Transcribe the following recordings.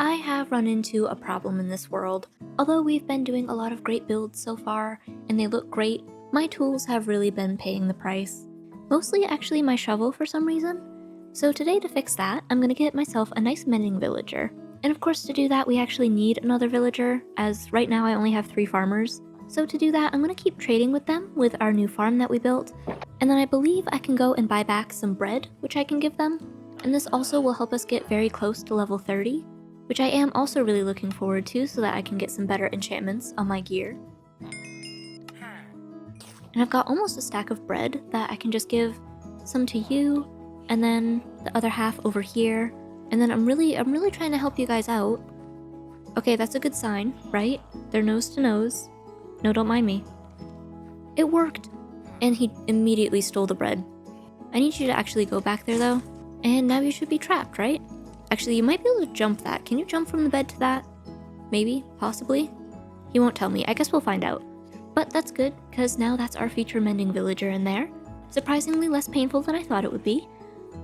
I have run into a problem in this world. Although we've been doing a lot of great builds so far, and they look great, my tools have really been paying the price. Mostly actually my shovel for some reason. So today to fix that, I'm gonna get myself a nice mending villager. And of course to do that we actually need another villager, as right now I only have 3 farmers. So to do that, I'm gonna keep trading with them with our new farm that we built. And then I believe I can go and buy back some bread, which I can give them. And this also will help us get very close to level 30. Which I am also really looking forward to so that I can get some better enchantments on my gear. And I've got almost a stack of bread that I can just give some to you, and then the other half over here. And then I'm really trying to help you guys out. Okay, that's a good sign, right? They're nose to nose. No, don't mind me. It worked! And he immediately stole the bread. I need you to actually go back there though. And now you should be trapped, right? Actually, you might be able to jump that. Can you jump from the bed to that? Maybe? Possibly? He won't tell me. I guess we'll find out. But that's good, because now that's our future mending villager in there. Surprisingly less painful than I thought it would be.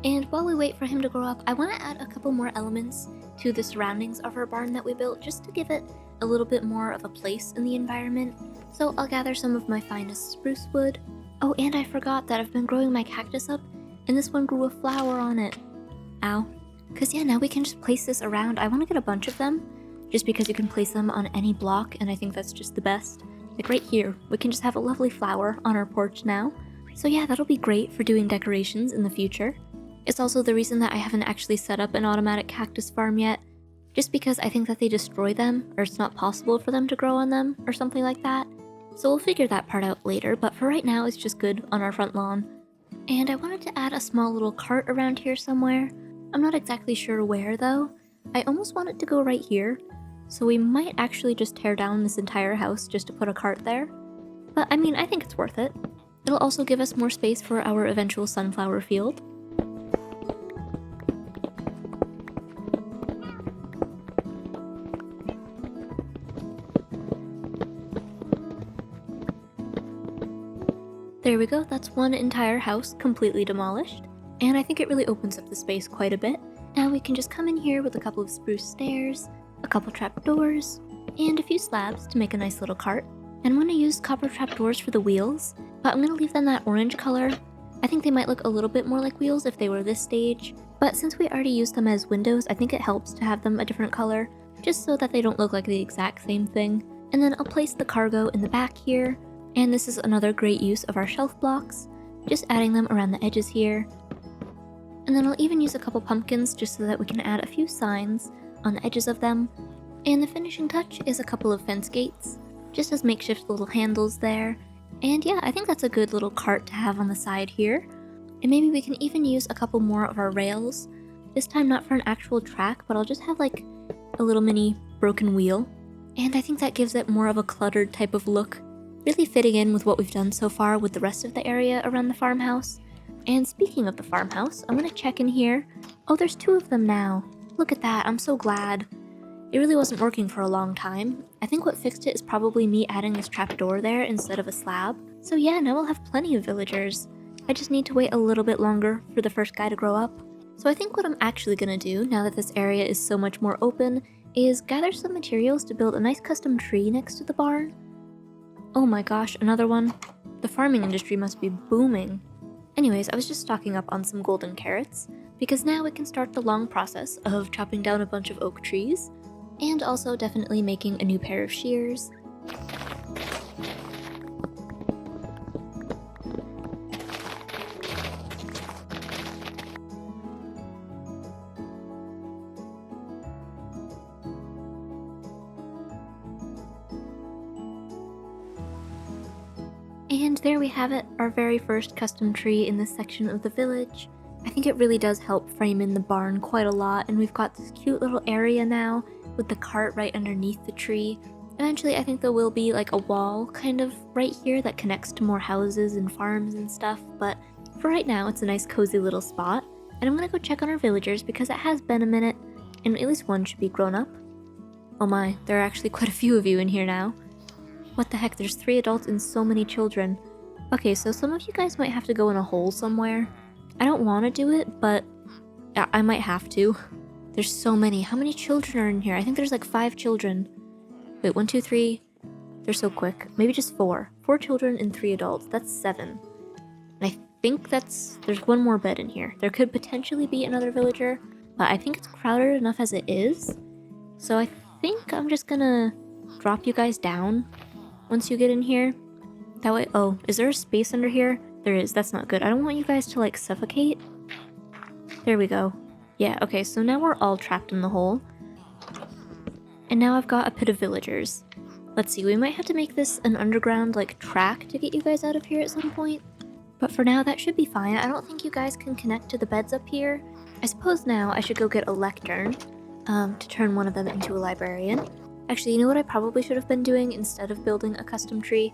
And while we wait for him to grow up, I want to add a couple more elements to the surroundings of our barn that we built, just to give it a little bit more of a place in the environment. So I'll gather some of my finest spruce wood. Oh, and I forgot that I've been growing my cactus up, and this one grew a flower on it. Ow. Because yeah, now we can just place this around. I want to get a bunch of them, just because you can place them on any block, and I think that's just the best. Like right here, we can just have a lovely flower on our porch now. So yeah, that'll be great for doing decorations in the future. It's also the reason that I haven't actually set up an automatic cactus farm yet, just because I think that they destroy them, or it's not possible for them to grow on them, or something like that. So we'll figure that part out later, but for right now it's just good on our front lawn. And I wanted to add a small little cart around here somewhere. I'm not exactly sure where though. I almost want it to go right here, so we might actually just tear down this entire house just to put a cart there. But I mean, I think it's worth it. It'll also give us more space for our eventual sunflower field. There we go, that's one entire house completely demolished. And I think it really opens up the space quite a bit. Now we can just come in here with a couple of spruce stairs, a couple trapdoors, and a few slabs to make a nice little cart. And I'm going to use copper trapdoors for the wheels, but I'm going to leave them that orange color. I think they might look a little bit more like wheels if they were this stage, but since we already used them as windows, I think it helps to have them a different color, just so that they don't look like the exact same thing. And then I'll place the cargo in the back here, and this is another great use of our shelf blocks, just adding them around the edges here. And then I'll even use a couple pumpkins just so that we can add a few signs on the edges of them. And the finishing touch is a couple of fence gates, just as makeshift little handles there. And yeah, I think that's a good little cart to have on the side here. And maybe we can even use a couple more of our rails. This time not for an actual track, but I'll just have like a little mini broken wheel. And I think that gives it more of a cluttered type of look, really fitting in with what we've done so far with the rest of the area around the farmhouse. And speaking of the farmhouse, I'm gonna check in here. Oh, there's 2 of them now. Look at that, I'm so glad. It really wasn't working for a long time. I think what fixed it is probably me adding this trapdoor there instead of a slab. So yeah, now we'll have plenty of villagers. I just need to wait a little bit longer for the first guy to grow up. So I think what I'm actually gonna do, now that this area is so much more open, is gather some materials to build a nice custom tree next to the barn. Oh my gosh, another one. The farming industry must be booming. Anyways, I was just stocking up on some golden carrots, because now we can start the long process of chopping down a bunch of oak trees, and also definitely making a new pair of shears. And there we have it, our very first custom tree in this section of the village. I think it really does help frame in the barn quite a lot, and we've got this cute little area now with the cart right underneath the tree. Eventually I think there will be like a wall kind of right here that connects to more houses and farms and stuff, but for right now it's a nice cozy little spot. And I'm gonna go check on our villagers because it has been a minute, and at least one should be grown up. Oh my, there are actually quite a few of you in here now. What the heck, there's 3 adults and so many children. Okay, so some of you guys might have to go in a hole somewhere. I don't want to do it, but I might have to. There's so many. How many children are in here? I think there's like 5 children. Wait, 1, 2, 3. They're so quick. Maybe just 4. 4 children and 3 adults. That's 7. And I think there's 1 more bed in here. There could potentially be another villager, but I think it's crowded enough as it is. So I think I'm just gonna drop you guys down once you get in here. That way, oh, is there a space under here? There is. That's not good. I don't want you guys to like suffocate. There we go. Yeah, okay, so now we're all trapped in the hole. And now I've got a pit of villagers. Let's see, we might have to make this an underground like track to get you guys out of here at some point. But for now, that should be fine. I don't think you guys can connect to the beds up here. I suppose now I should go get a lectern to turn one of them into a librarian. Actually, you know what I probably should have been doing instead of building a custom tree?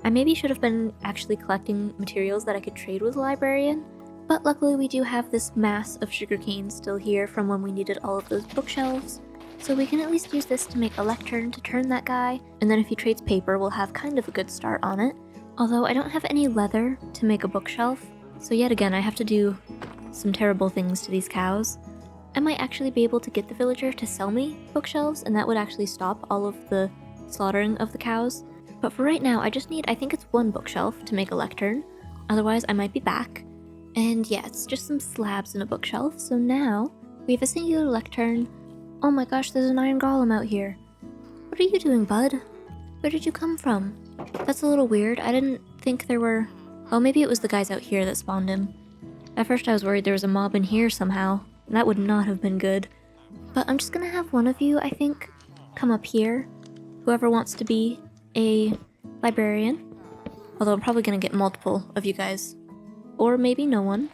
I maybe should have been actually collecting materials that I could trade with a librarian. But luckily we do have this mass of sugarcane still here from when we needed all of those bookshelves. So we can at least use this to make a lectern to turn that guy, and then if he trades paper, we'll have kind of a good start on it. Although I don't have any leather to make a bookshelf, so yet again I have to do some terrible things to these cows. I might actually be able to get the villager to sell me bookshelves, and that would actually stop all of the slaughtering of the cows. But for right now, I just need, I think it's 1 bookshelf to make a lectern, otherwise I might be back. And yeah, it's just some slabs and a bookshelf, so now we have a singular lectern. Oh my gosh, there's an iron golem out here. What are you doing, bud? Where did you come from? That's a little weird. I didn't think there were... Oh, maybe it was the guys out here that spawned him. At first I was worried there was a mob in here somehow. That would not have been good. But I'm just gonna have one of you, I think, come up here. Whoever wants to be a librarian. Although I'm probably gonna get multiple of you guys. Or maybe no one.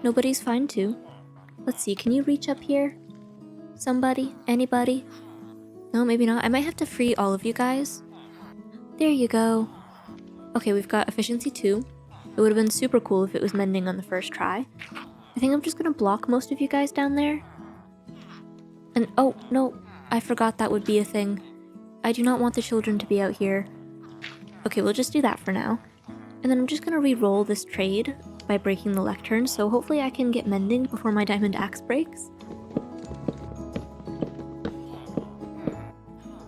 Nobody's fine too. Let's see, can you reach up here? Somebody? Anybody? No, maybe not. I might have to free all of you guys. There you go. Okay, we've got efficiency 2. It would have been super cool if it was mending on the first try. I think I'm just gonna block most of you guys down there. And oh, no, I forgot that would be a thing. I do not want the children to be out here. Okay, we'll just do that for now. And then I'm just gonna re-roll this trade by breaking the lectern, so hopefully I can get mending before my diamond axe breaks.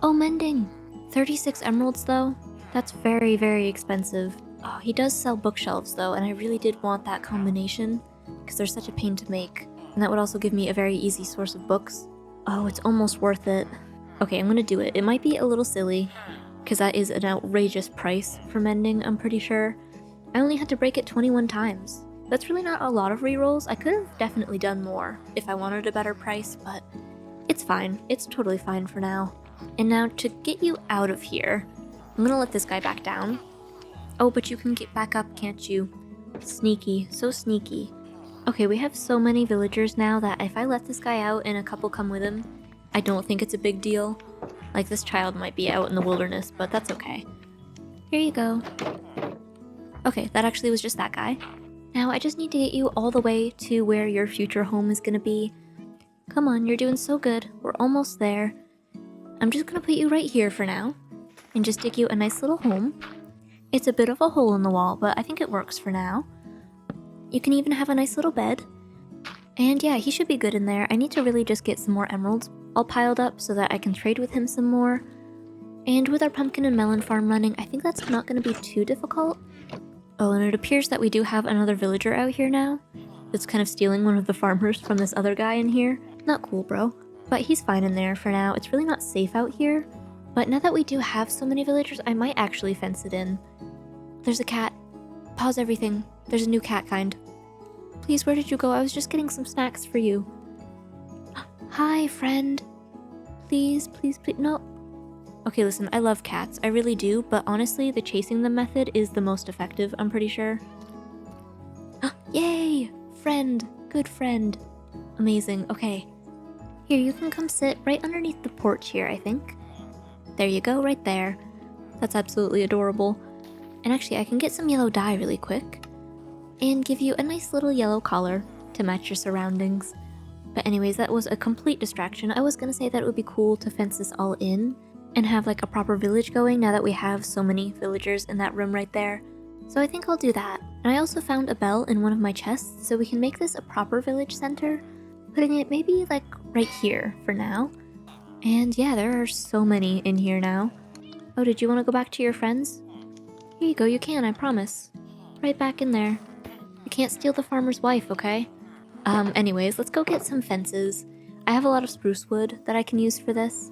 Oh, mending! 36 emeralds though? That's very, very expensive. Oh, he does sell bookshelves though, and I really did want that combination, because they're such a pain to make. And that would also give me a very easy source of books. Oh, it's almost worth it. Okay, I'm gonna do it. It might be a little silly, because that is an outrageous price for mending, I'm pretty sure. I only had to break it 21 times. That's really not a lot of rerolls. I could have definitely done more if I wanted a better price, but it's fine. It's totally fine for now. And now to get you out of here, I'm gonna let this guy back down. Oh, but you can get back up, can't you? Sneaky, so sneaky. Okay, we have so many villagers now that if I let this guy out and a couple come with him, I don't think it's a big deal. Like, this child might be out in the wilderness, but that's okay. Here you go. Okay, that actually was just that guy. Now I just need to get you all the way to where your future home is gonna be. Come on, you're doing so good. We're almost there. I'm just gonna put you right here for now, and just dig you a nice little home. It's a bit of a hole in the wall, but I think it works for now. You can even have a nice little bed. And yeah, he should be good in there. I need to really just get some more emeralds all piled up so that I can trade with him some more. And with our pumpkin and melon farm running, I think that's not gonna be too difficult. Oh, and it appears that we do have another villager out here now. That's kind of stealing one of the farmers from this other guy in here. Not cool, bro. But he's fine in there for now. It's really not safe out here. But now that we do have so many villagers, I might actually fence it in. There's a cat. Pause everything. There's a new cat kind. Please, where did you go? I was just getting some snacks for you. Hi, friend. Please, please, please. No. Okay, listen, I love cats. I really do, but honestly, the chasing them method is the most effective, I'm pretty sure. Yay! Friend. Good friend. Amazing. Okay. Here, you can come sit right underneath the porch here, I think. There you go, right there. That's absolutely adorable. And actually, I can get some yellow dye really quick and give you a nice little yellow collar to match your surroundings. But anyways, that was a complete distraction. I was gonna say that it would be cool to fence this all in and have like a proper village going now that we have so many villagers in that room right there. So I think I'll do that. And I also found a bell in one of my chests, so we can make this a proper village center, putting it maybe like right here for now. And yeah, there are so many in here now. Oh, did you want to go back to your friends? Here you go, you can, I promise. Right back in there. You can't steal the farmer's wife, okay? Anyways, let's go get some fences. I have a lot of spruce wood that I can use for this.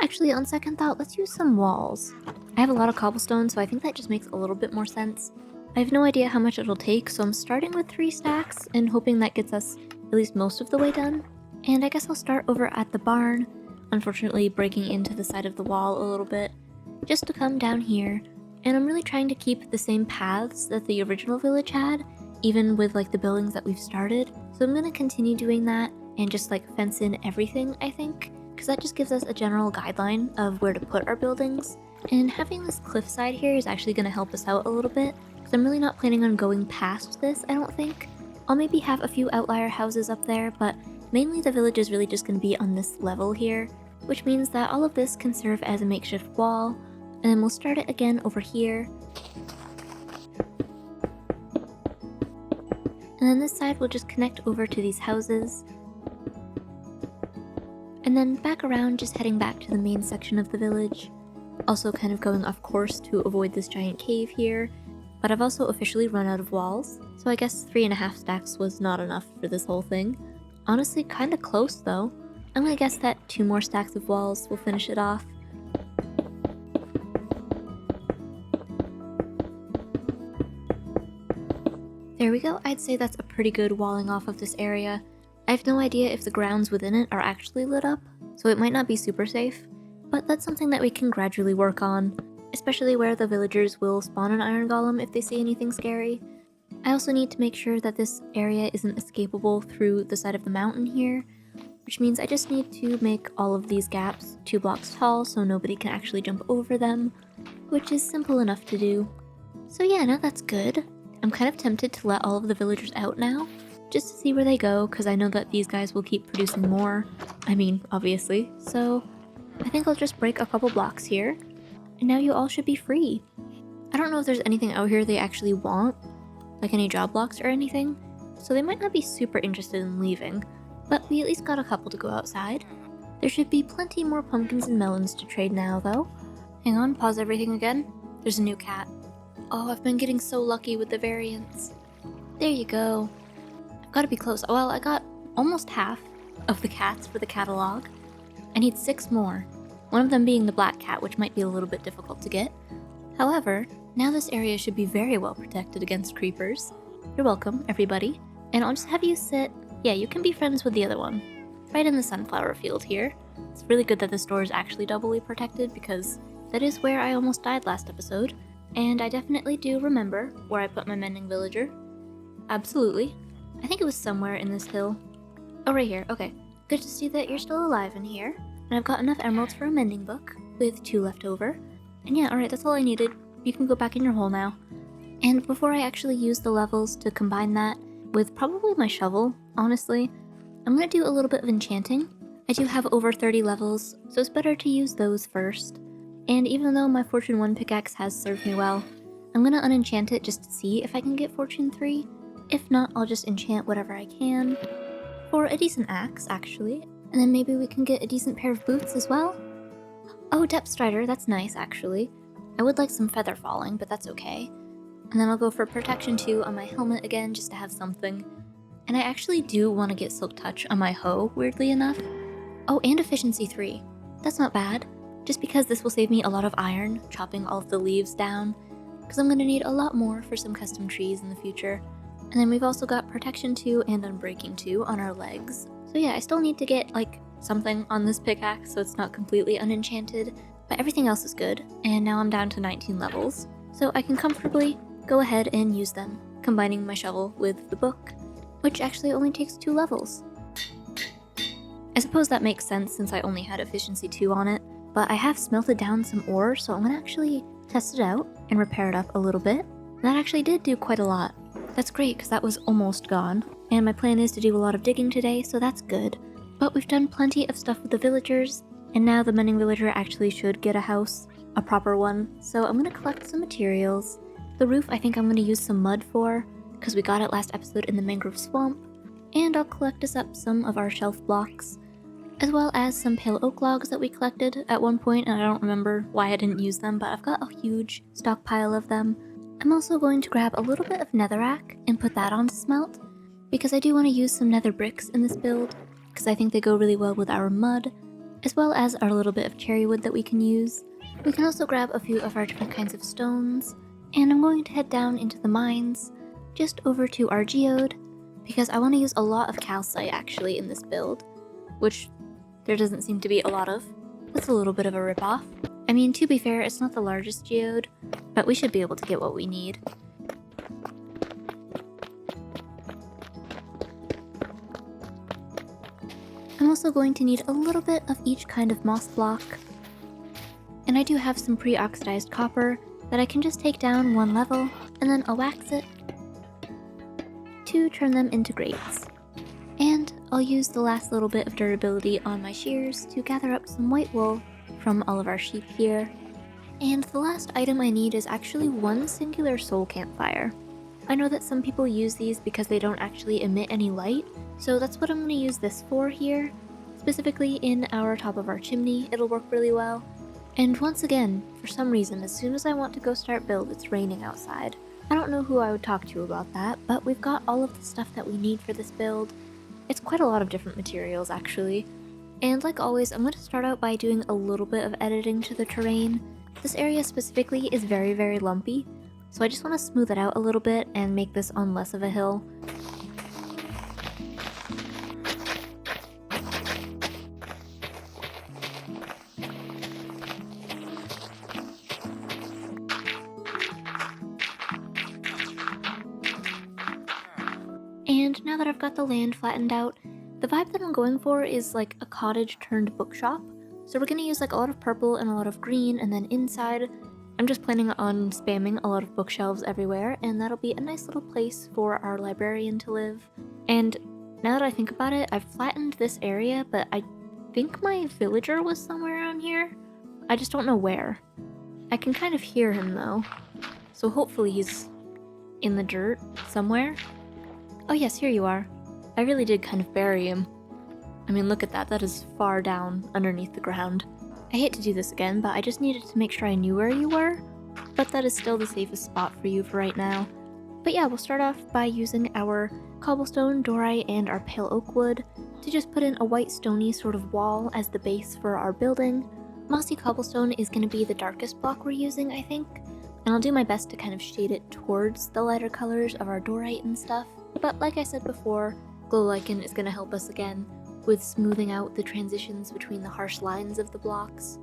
Actually, on second thought, let's use some walls. I have a lot of cobblestone, so I think that just makes a little bit more sense. I have no idea how much it'll take, so I'm starting with 3 stacks and hoping that gets us at least most of the way done. And I guess I'll start over at the barn, unfortunately breaking into the side of the wall a little bit, just to come down here. And I'm really trying to keep the same paths that the original village had, even with like the buildings that we've started. So I'm gonna continue doing that and just like fence in everything, I think, because that just gives us a general guideline of where to put our buildings. And having this cliffside here is actually gonna help us out a little bit, because I'm really not planning on going past this, I don't think. I'll maybe have a few outlier houses up there, but mainly the village is really just gonna be on this level here, which means that all of this can serve as a makeshift wall, and then we'll start it again over here. And then this side will just connect over to these houses. And then back around, just heading back to the main section of the village. Also kind of going off course to avoid this giant cave here. But I've also officially run out of walls, so I guess 3.5 stacks was not enough for this whole thing. Honestly, kinda close though. I'm gonna guess that 2 more stacks of walls will finish it off. There we go, I'd say that's a pretty good walling off of this area. I have no idea if the grounds within it are actually lit up, so it might not be super safe, but that's something that we can gradually work on, especially where the villagers will spawn an iron golem if they see anything scary. I also need to make sure that this area isn't escapable through the side of the mountain here, which means I just need to make all of these gaps 2 blocks tall so nobody can actually jump over them, which is simple enough to do. So yeah, now that's good. I'm kind of tempted to let all of the villagers out now, just to see where they go, because I know that these guys will keep producing more. I mean, obviously. So I think I'll just break a couple blocks here, and now you all should be free. I don't know if there's anything out here they actually want, like any job blocks or anything, so they might not be super interested in leaving, but we at least got a couple to go outside. There should be plenty more pumpkins and melons to trade now, though. Hang on, pause everything again. There's a new cat. Oh, I've been getting so lucky with the variants. There you go. I've got to be close. Well, I got almost half of the cats for the catalog. I need 6 more. One of them being the black cat, which might be a little bit difficult to get. However, now this area should be very well protected against creepers. You're welcome, everybody. And I'll just have you sit. Yeah, you can be friends with the other one. Right in the sunflower field here. It's really good that this door is actually doubly protected because that is where I almost died last episode. And I definitely do remember where I put my mending villager. Absolutely. I think it was somewhere in this hill. Oh, right here. Okay. Good to see that you're still alive in here. And I've got enough emeralds for a mending book, with 2 left over. And yeah, alright, that's all I needed. You can go back in your hole now. And before I actually use the levels to combine that with probably my shovel, honestly, I'm gonna do a little bit of enchanting. I do have over 30 levels, so it's better to use those first. And even though my Fortune 1 pickaxe has served me well, I'm gonna unenchant it just to see if I can get Fortune 3. If not, I'll just enchant whatever I can. For a decent axe, actually. And then maybe we can get a decent pair of boots as well. Oh, Depth Strider, that's nice, actually. I would like some feather falling, but that's okay. And then I'll go for Protection 2 on my helmet again, just to have something. And I actually do want to get Silk Touch on my hoe, weirdly enough. Oh, and Efficiency 3. That's not bad. Just because this will save me a lot of iron, chopping all of the leaves down, because I'm going to need a lot more for some custom trees in the future. And then we've also got Protection 2 and Unbreaking 2 on our legs. So yeah, I still need to get, like, something on this pickaxe so it's not completely unenchanted, but everything else is good, and now I'm down to 19 levels. So I can comfortably go ahead and use them, combining my shovel with the book, which actually only takes 2 levels. I suppose that makes sense since I only had Efficiency 2 on it, but I have smelted down some ore, so I'm gonna actually test it out and repair it up a little bit. And that actually did do quite a lot. That's great, because that was almost gone. And my plan is to do a lot of digging today, so that's good. But we've done plenty of stuff with the villagers, and now the mending villager actually should get a house, a proper one. So I'm gonna collect some materials. The roof I think I'm gonna use some mud for, because we got it last episode in the mangrove swamp. And I'll collect us up some of our shelf blocks. as well as some pale oak logs that we collected at one point, and I don't remember why I didn't use them, but I've got a huge stockpile of them. I'm also going to grab a little bit of netherrack and put that on to smelt, because I do want to use some nether bricks in this build, because I think they go really well with our mud, as well as our little bit of cherry wood that we can use. We can also grab a few of our different kinds of stones, and I'm going to head down into the mines, just over to our geode, because I want to use a lot of calcite actually in this build, which there doesn't seem to be a lot of. That's a little bit of a ripoff. I mean, to be fair, it's not the largest geode, but we should be able to get what we need. I'm also going to need a little bit of each kind of moss block. And I do have some pre-oxidized copper that I can just take down one level, and then I'll wax it to turn them into grates. And I'll use the last little bit of durability on my shears to gather up some white wool from all of our sheep here. And the last item I need is actually one singular soul campfire. I know that some people use these because they don't actually emit any light, so that's what I'm going to use this for here. Specifically in our top of our chimney, it'll work really well. And once again, for some reason, as soon as I want to go start build, it's raining outside. I don't know who I would talk to about that, but we've got all of the stuff that we need for this build. It's quite a lot of different materials actually. And like always, I'm going to start out by doing a little bit of editing to the terrain. This area specifically is very, very lumpy, so I just want to smooth it out a little bit and make this on less of a hill. And now that I've got the land flattened out, the vibe that I'm going for is like a cottage turned bookshop. So we're gonna use like a lot of purple and a lot of green, and then inside, I'm just planning on spamming a lot of bookshelves everywhere, and that'll be a nice little place for our librarian to live. And now that I think about it, I've flattened this area, but I think my villager was somewhere around here. I just don't know where. I can kind of hear him though, so hopefully he's in the dirt somewhere. Oh yes, here you are. I really did kind of bury him. I mean, look at that, that is far down underneath the ground. I hate to do this again, but I just needed to make sure I knew where you were, but that is still the safest spot for you for right now. But yeah, we'll start off by using our cobblestone, dorite, and our pale oak wood to just put in a white stony sort of wall as the base for our building. Mossy cobblestone is going to be the darkest block we're using, I think, and I'll do my best to kind of shade it towards the lighter colors of our dorite and stuff. But like I said before, glow lichen is going to help us again with smoothing out the transitions between the harsh lines of the blocks.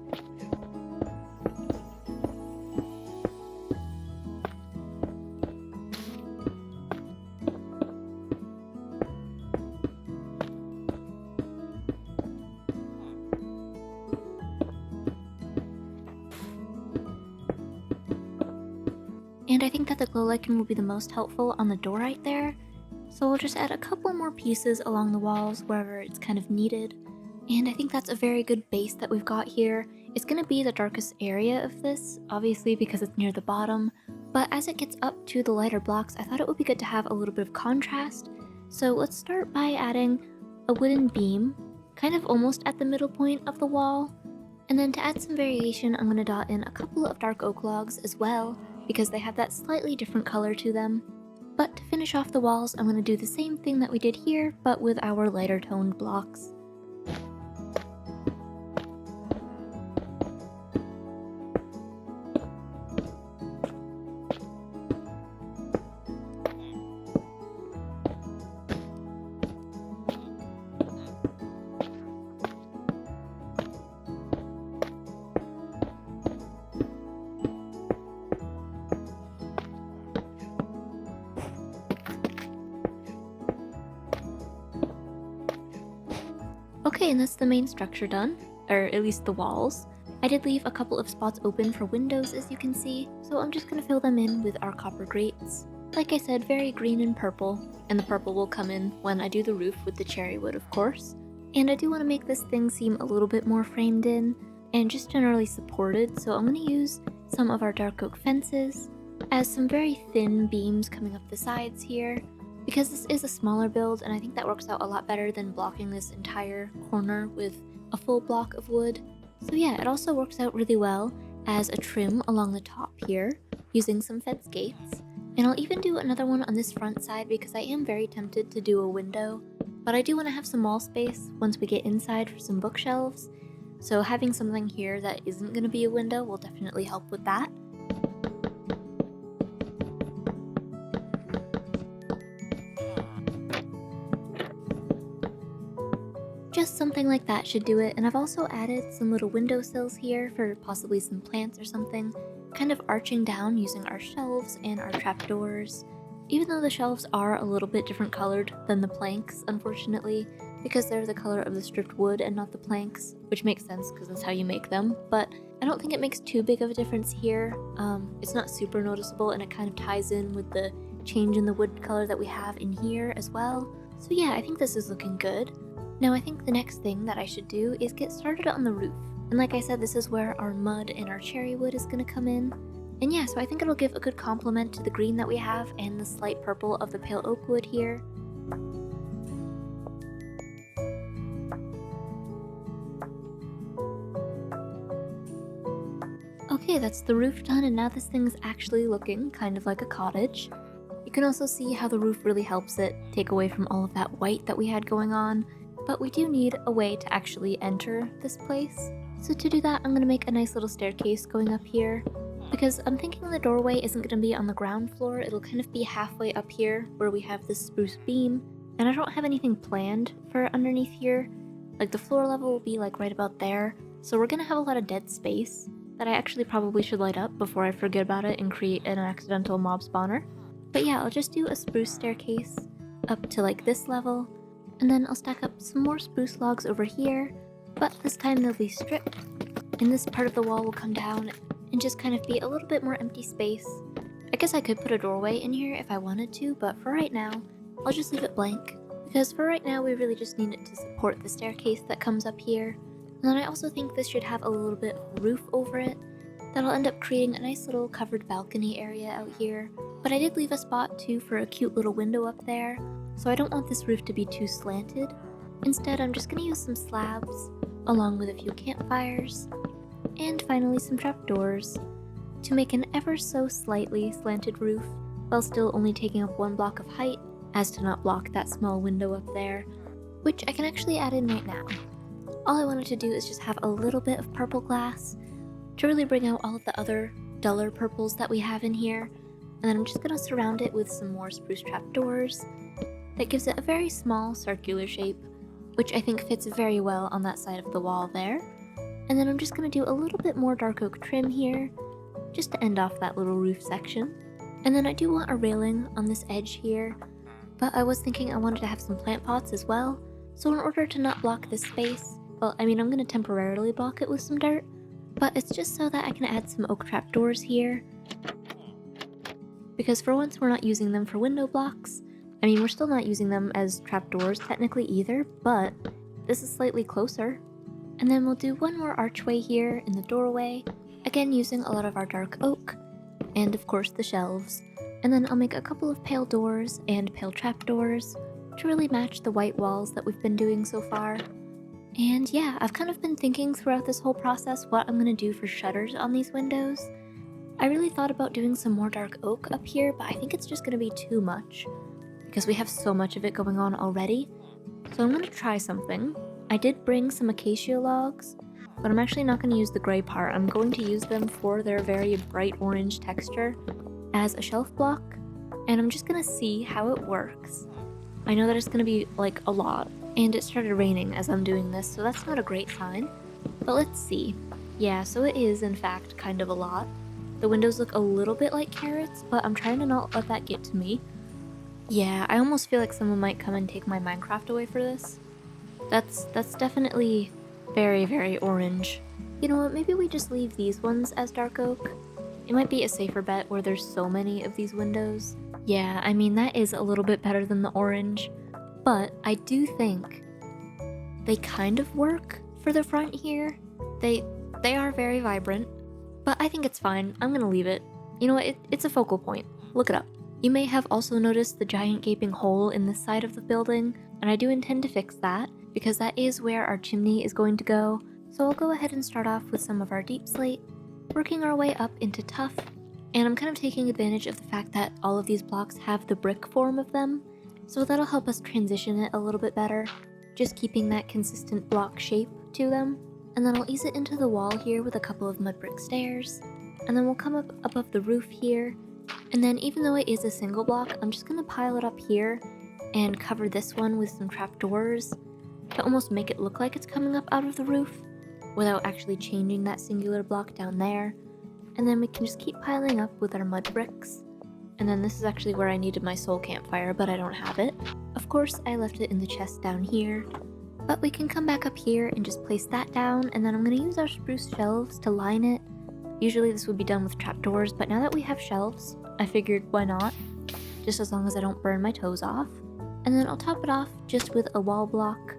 And I think that the glow lichen will be the most helpful on the dorite there. So we'll just add a couple more pieces along the walls wherever it's kind of needed. And I think that's a very good base that we've got here. It's going to be the darkest area of this, obviously because it's near the bottom. But as it gets up to the lighter blocks, I thought it would be good to have a little bit of contrast. So let's start by adding a wooden beam, kind of almost at the middle point of the wall. And then to add some variation, I'm going to dot in a couple of dark oak logs as well, because they have that slightly different color to them. But to finish off the walls, I'm going to do the same thing that we did here, but with our lighter toned blocks. Okay, and that's the main structure done, or at least the walls. I did leave a couple of spots open for windows, as you can see, so I'm just going to fill them in with our copper grates. Like I said, very green and purple, and the purple will come in when I do the roof with the cherry wood, of course. And I do want to make this thing seem a little bit more framed in, and just generally supported, so I'm going to use some of our dark oak fences as some very thin beams coming up the sides here, because this is a smaller build, and I think that works out a lot better than blocking this entire corner with a full block of wood. So yeah, it also works out really well as a trim along the top here, using some fence gates. And I'll even do another one on this front side because I am very tempted to do a window, but I do want to have some wall space once we get inside for some bookshelves. So having something here that isn't going to be a window will definitely help with that. Just something like that should do it, and I've also added some little windowsills here for possibly some plants or something, kind of arching down using our shelves and our trapdoors. Even though the shelves are a little bit different colored than the planks, unfortunately, because they're the color of the stripped wood and not the planks, which makes sense because that's how you make them, but I don't think it makes too big of a difference here. It's not super noticeable, and it kind of ties in with the change in the wood color that we have in here as well. So yeah, I think this is looking good. Now I think the next thing that I should do is get started on the roof. And like I said, this is where our mud and our cherry wood is going to come in. And yeah, so I think it'll give a good complement to the green that we have and the slight purple of the pale oak wood here. Okay, that's the roof done, and now this thing's actually looking kind of like a cottage. You can also see how the roof really helps it take away from all of that white that we had going on. But we do need a way to actually enter this place. So to do that, I'm going to make a nice little staircase going up here, because I'm thinking the doorway isn't going to be on the ground floor, it'll kind of be halfway up here where we have this spruce beam, and I don't have anything planned for underneath here. Like the floor level will be like right about there, so we're going to have a lot of dead space that I actually probably should light up before I forget about it and create an accidental mob spawner. But yeah, I'll just do a spruce staircase up to like this level, and then I'll stack up some more spruce logs over here, but this time they'll be stripped, and this part of the wall will come down and just kind of be a little bit more empty space. I guess I could put a doorway in here if I wanted to, but for right now, I'll just leave it blank, because for right now we really just need it to support the staircase that comes up here. And then I also think this should have a little bit of roof over it. That'll end up creating a nice little covered balcony area out here, but I did leave a spot too for a cute little window up there, so I don't want this roof to be too slanted. Instead, I'm just going to use some slabs, along with a few campfires, and finally some trapdoors, to make an ever so slightly slanted roof, while still only taking up one block of height, as to not block that small window up there, which I can actually add in right now. All I wanted to do is just have a little bit of purple glass, to really bring out all of the other duller purples that we have in here, and then I'm just going to surround it with some more spruce trapdoors. That gives it a very small circular shape, which I think fits very well on that side of the wall there. And then I'm just going to do a little bit more dark oak trim here, just to end off that little roof section. And then I do want a railing on this edge here, but I was thinking I wanted to have some plant pots as well, so in order to not block this space, well, I mean I'm going to temporarily block it with some dirt, but it's just so that I can add some oak trapdoors here. Because for once we're not using them for window blocks. I mean, we're still not using them as trapdoors technically either, but this is slightly closer. And then we'll do one more archway here in the doorway, again using a lot of our dark oak, and of course the shelves. And then I'll make a couple of pale doors and pale trapdoors to really match the white walls that we've been doing so far. And yeah, I've kind of been thinking throughout this whole process what I'm going to do for shutters on these windows. I really thought about doing some more dark oak up here, but I think it's just going to be too much, because we have so much of it going on already. So I'm going to try something. I did bring some acacia logs, but I'm actually not going to use the gray part. I'm going to use them for their very bright orange texture as a shelf block, and I'm just going to see how it works. I know that it's going to be like a lot, and it started raining as I'm doing this, so that's not a great sign, but let's see. Yeah, so it is in fact kind of a lot. The windows look a little bit like carrots, but I'm trying to not let that get to me. Yeah, I almost feel like someone might come and take my Minecraft away for this. That's definitely very, very orange. You know what, maybe we just leave these ones as dark oak? It might be a safer bet where there's so many of these windows. Yeah, I mean that is a little bit better than the orange, but I do think they kind of work for the front here. They are very vibrant, but I think it's fine. I'm gonna leave it. You know what, it's a focal point. Look it up. You may have also noticed the giant gaping hole in this side of the building, and I do intend to fix that, because that is where our chimney is going to go. So I'll go ahead and start off with some of our deep slate, working our way up into tough. And I'm kind of taking advantage of the fact that all of these blocks have the brick form of them, so that'll help us transition it a little bit better, just keeping that consistent block shape to them. And then I'll ease it into the wall here with a couple of mud brick stairs, and then we'll come up above the roof here. And then even though it is a single block, I'm just going to pile it up here and cover this one with some trapdoors to almost make it look like it's coming up out of the roof without actually changing that singular block down there. And then we can just keep piling up with our mud bricks. And then this is actually where I needed my soul campfire, but I don't have it. Of course, I left it in the chest down here. But we can come back up here and just place that down, and then I'm going to use our spruce shelves to line it. Usually this would be done with trapdoors, but now that we have shelves, I figured why not? Just as long as I don't burn my toes off. And then I'll top it off just with a wall block.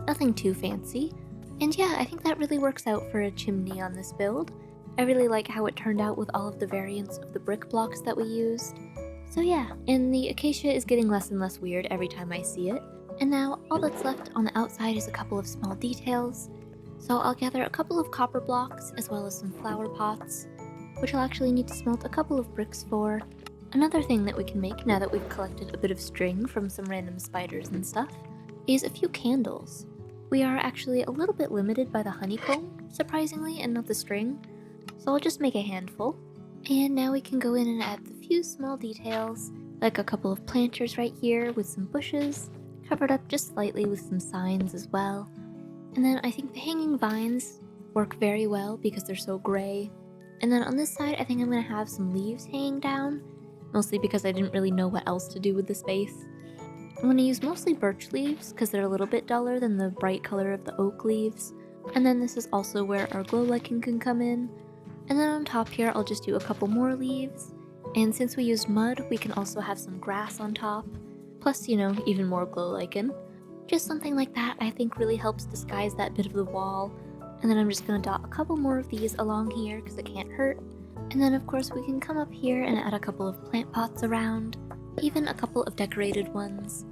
Nothing too fancy. And yeah, I think that really works out for a chimney on this build. I really like how it turned out with all of the variants of the brick blocks that we used. So yeah, and the acacia is getting less and less weird every time I see it. And now all that's left on the outside is a couple of small details. So I'll gather a couple of copper blocks as well as some flower pots, which I'll actually need to smelt a couple of bricks for. Another thing that we can make now that we've collected a bit of string from some random spiders and stuff is a few candles. We are actually a little bit limited by the honeycomb, surprisingly, and not the string. So I'll just make a handful. And now we can go in and add a few small details, like a couple of planters right here with some bushes, covered up just slightly with some signs as well. And then I think the hanging vines work very well because they're so gray. And then on this side, I think I'm going to have some leaves hanging down, mostly because I didn't really know what else to do with the space. I'm going to use mostly birch leaves because they're a little bit duller than the bright color of the oak leaves. And then this is also where our glow lichen can come in. And then on top here, I'll just do a couple more leaves. And since we used mud, we can also have some grass on top. Plus, you know, even more glow lichen. Just something like that I think really helps disguise that bit of the wall. And then I'm just going to dot a couple more of these along here because it can't hurt. And then of course we can come up here and add a couple of plant pots around. Even a couple of decorated ones.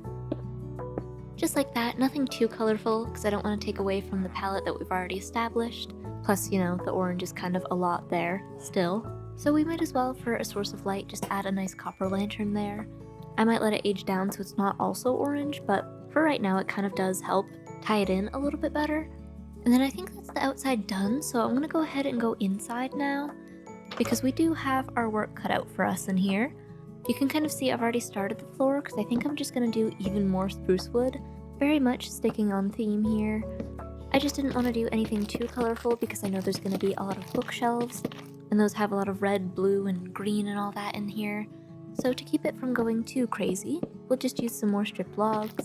Just like that, nothing too colorful because I don't want to take away from the palette that we've already established. Plus, you know, the orange is kind of a lot there, still. So we might as well, for a source of light, just add a nice copper lantern there. I might let it age down so it's not also orange, but for right now it kind of does help tie it in a little bit better. And then I think that's the outside done, so I'm going to go ahead and go inside now, because we do have our work cut out for us in here. You can kind of see I've already started the floor, because I think I'm just going to do even more spruce wood. Very much sticking on theme here. I just didn't want to do anything too colorful because I know there's going to be a lot of bookshelves, and those have a lot of red, blue, and green and all that in here. So to keep it from going too crazy, we'll just use some more stripped logs.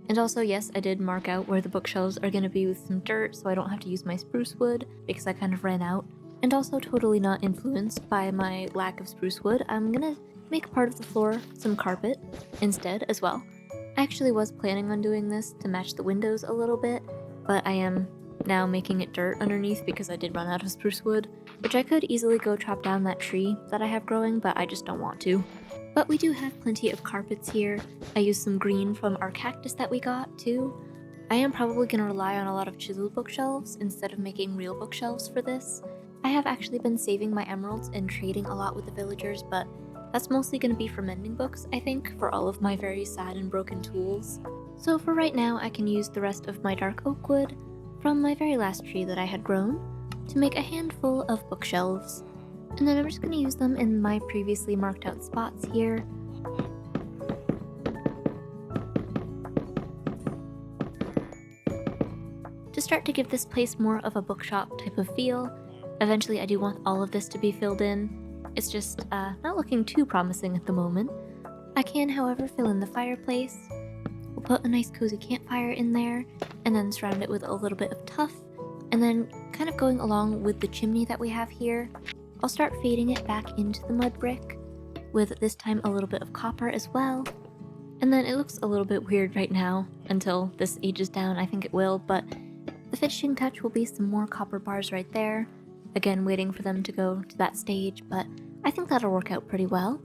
And also, yes, I did mark out where the bookshelves are going to be with some dirt so I don't have to use my spruce wood because I kind of ran out. And also totally not influenced by my lack of spruce wood, I'm going to make part of the floor some carpet instead as well. I actually was planning on doing this to match the windows a little bit, but I am now making it dirt underneath because I did run out of spruce wood, which I could easily go chop down that tree that I have growing, but I just don't want to. But we do have plenty of carpets here. I used some green from our cactus that we got, too. I am probably going to rely on a lot of chiseled bookshelves instead of making real bookshelves for this. I have actually been saving my emeralds and trading a lot with the villagers, but that's mostly going to be for mending books, I think, for all of my very sad and broken tools. So for right now, I can use the rest of my dark oak wood from my very last tree that I had grown to make a handful of bookshelves. And then I'm just going to use them in my previously marked out spots here. To start to give this place more of a bookshop type of feel. Eventually I do want all of this to be filled in. It's just not looking too promising at the moment. I can, however, fill in the fireplace. We'll put a nice cozy campfire in there, and then surround it with a little bit of tuff, and then kind of going along with the chimney that we have here, I'll start fading it back into the mud brick, with this time a little bit of copper as well. And then it looks a little bit weird right now, until this ages down, I think it will, but the finishing touch will be some more copper bars right there. Again, waiting for them to go to that stage, but I think that'll work out pretty well.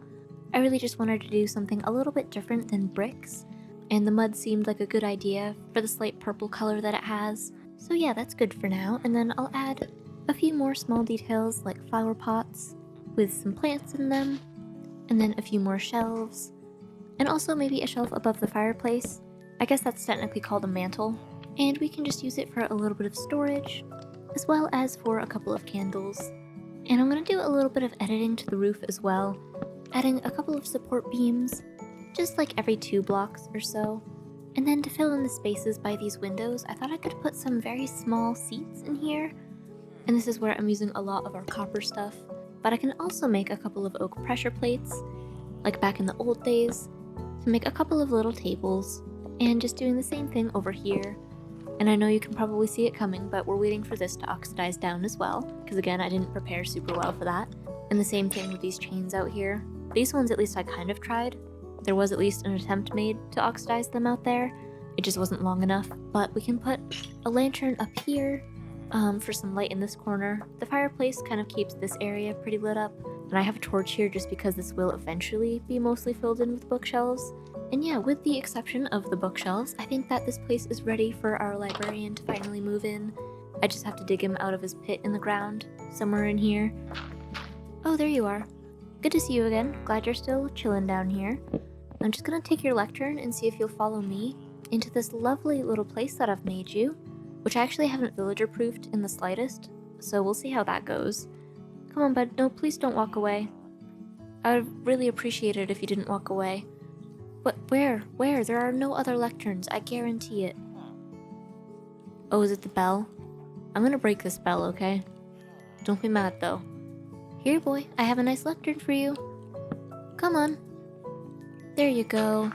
I really just wanted to do something a little bit different than bricks, and the mud seemed like a good idea for the slight purple color that it has. So yeah, that's good for now. And then I'll add a few more small details like flower pots with some plants in them, and then a few more shelves, and also maybe a shelf above the fireplace. I guess that's technically called a mantle, and we can just use it for a little bit of storage, as well as for a couple of candles. And I'm going to do a little bit of editing to the roof as well, adding a couple of support beams, just like every 2 blocks or so. And then to fill in the spaces by these windows, I thought I could put some very small seats in here. And this is where I'm using a lot of our copper stuff. But I can also make a couple of oak pressure plates, like back in the old days, to make a couple of little tables, and just doing the same thing over here. And I know you can probably see it coming, but we're waiting for this to oxidize down as well, because again, I didn't prepare super well for that. And the same thing with these chains out here. These ones at least I kind of tried. There was at least an attempt made to oxidize them out there. It just wasn't long enough, but we can put a lantern up here for some light in this corner. The fireplace kind of keeps this area pretty lit up, and I have a torch here just because this will eventually be mostly filled in with bookshelves. And yeah, with the exception of the bookshelves, I think that this place is ready for our librarian to finally move in. I just have to dig him out of his pit in the ground, somewhere in here. Oh, there you are. Good to see you again. Glad you're still chilling down here. I'm just gonna take your lectern and see if you'll follow me into this lovely little place that I've made you, which I actually haven't villager-proofed in the slightest, so we'll see how that goes. Come on, bud. No, please don't walk away. I would really appreciate it if you didn't walk away. But where? Where? There are no other lecterns, I guarantee it. Oh, is it the bell? I'm gonna break this bell, okay? Don't be mad, though. Here, boy, I have a nice lectern for you. Come on. There you go.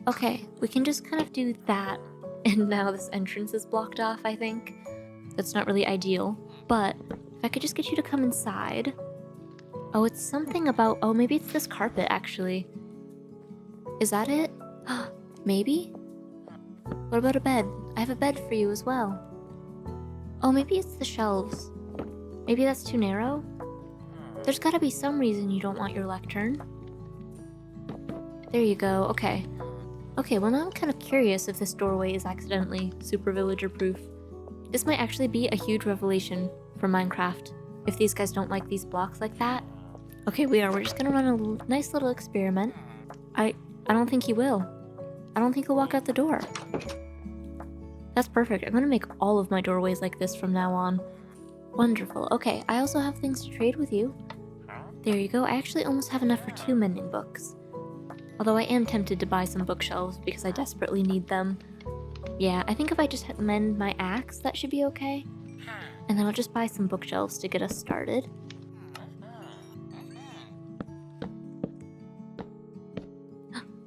Okay, we can just kind of do that. And now this entrance is blocked off, I think. That's not really ideal, but if I could just get you to come inside. Oh, it's something about, oh, maybe it's this carpet, actually. Is that it? Maybe? What about a bed? I have a bed for you as well. Oh, maybe it's the shelves. Maybe that's too narrow? There's gotta be some reason you don't want your lectern. There you go, okay. Okay, well now I'm kind of curious if this doorway is accidentally super villager proof. This might actually be a huge revelation for Minecraft, if these guys don't like these blocks like that. Okay, we're just gonna run a nice little experiment. I don't think he will. I don't think he'll walk out the door. That's perfect. I'm gonna make all of my doorways like this from now on. Wonderful. Okay, I also have things to trade with you. There you go. I actually almost have enough for 2 mending books. Although I am tempted to buy some bookshelves because I desperately need them. Yeah, I think if I just mend my axe, that should be okay. And then I'll just buy some bookshelves to get us started.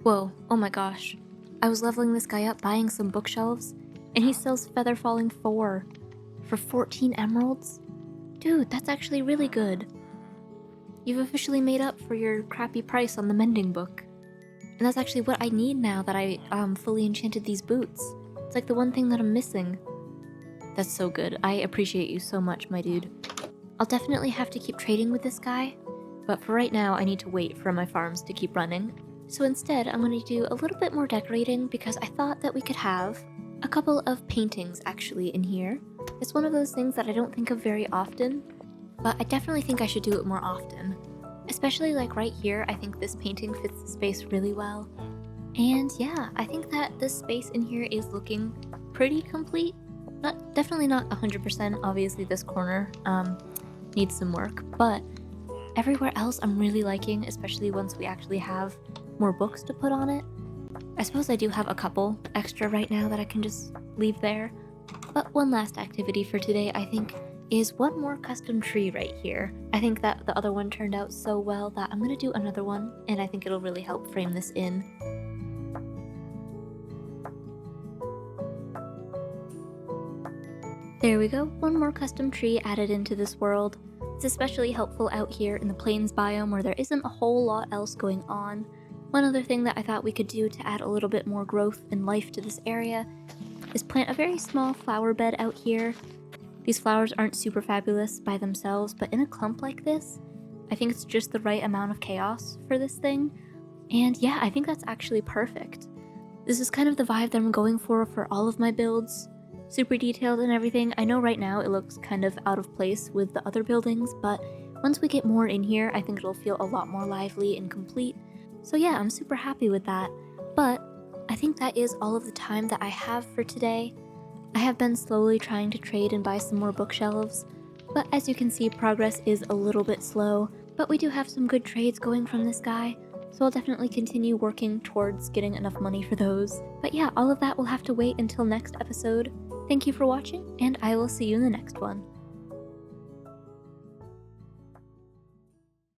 Whoa, oh my gosh. I was leveling this guy up buying some bookshelves, and he sells Feather Falling 4 for 14 emeralds? Dude, that's actually really good. You've officially made up for your crappy price on the mending book. And that's actually what I need now that I fully enchanted these boots. It's like the one thing that I'm missing. That's so good. I appreciate you so much, my dude. I'll definitely have to keep trading with this guy, but for right now I need to wait for my farms to keep running. So instead, I'm going to do a little bit more decorating because I thought that we could have a couple of paintings actually in here. It's one of those things that I don't think of very often, but I definitely think I should do it more often. Especially like right here, I think this painting fits the space really well. And yeah, I think that this space in here is looking pretty complete. Definitely not 100%, obviously this corner needs some work, but everywhere else I'm really liking, especially once we actually have more books to put on it. I suppose I do have a couple extra right now that I can just leave there. But one last activity for today, I think, is one more custom tree right here. I think that the other one turned out so well that I'm gonna do another one, and I think it'll really help frame this in. There we go, one more custom tree added into this world. It's especially helpful out here in the plains biome where there isn't a whole lot else going on. One other thing that I thought we could do to add a little bit more growth and life to this area is plant a very small flower bed out here. These flowers aren't super fabulous by themselves, but in a clump like this, I think it's just the right amount of chaos for this thing. And yeah, I think that's actually perfect. This is kind of the vibe that I'm going for all of my builds. Super detailed and everything. I know right now it looks kind of out of place with the other buildings, but once we get more in here, I think it'll feel a lot more lively and complete. So yeah, I'm super happy with that. But I think that is all of the time that I have for today. I have been slowly trying to trade and buy some more bookshelves, but as you can see, progress is a little bit slow, but we do have some good trades going from this guy, so I'll definitely continue working towards getting enough money for those. But yeah, all of that will have to wait until next episode. Thank you for watching, and I will see you in the next one.